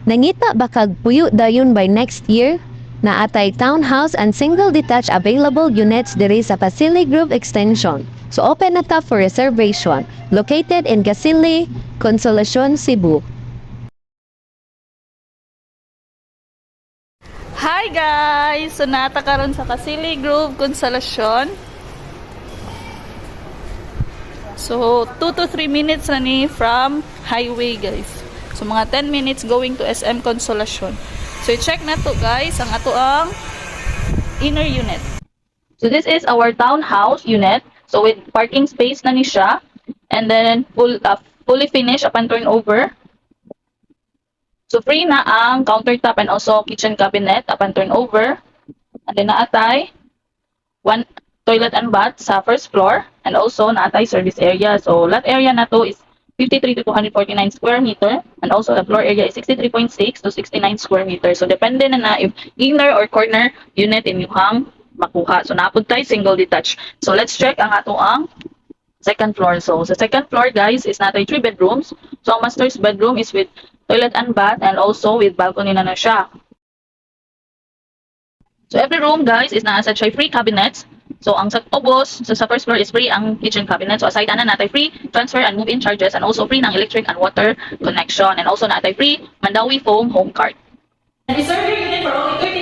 Nangita ba kag puyo dayon by next year? Naatay townhouse and single detached available units diri sa Pasili Grove Extension. So open na ta for reservation. Located in Gasili, Consolacion, Cebu. Hi guys! So nata karon sa Kasili Grove, Consolacion. So 2 to 3 minutes na ni from highway guys. So mga 10 minutes going to SM Consolacion. So i-check na to guys ang ato ang inner unit. So this is our townhouse unit. So with parking space na ni siya. And then fully finished upon turnover. So free na ang countertop and also kitchen cabinet upon turnover. And then naatay one toilet and bath sa first floor and also naatay service area. So lot area na to is 53 to 249 square meter and also the floor area is 63.6 to 69 square meter. So depende na if inner or corner unit inyong makuha. So naapod tayo single detached. So let's check ang ato ang second floor. So sa second floor guys is natay 3 bedrooms. So ang master's bedroom is with toilet and bath and also with balcony na siya. So every room guys is nasa siya free cabinets. So ang sa tubos sa first floor is free ang kitchen cabinet. So aside na natay free transfer and move-in charges and also free ng electric and water connection and also natay free Mandawi foam home card. And reserve your unit for only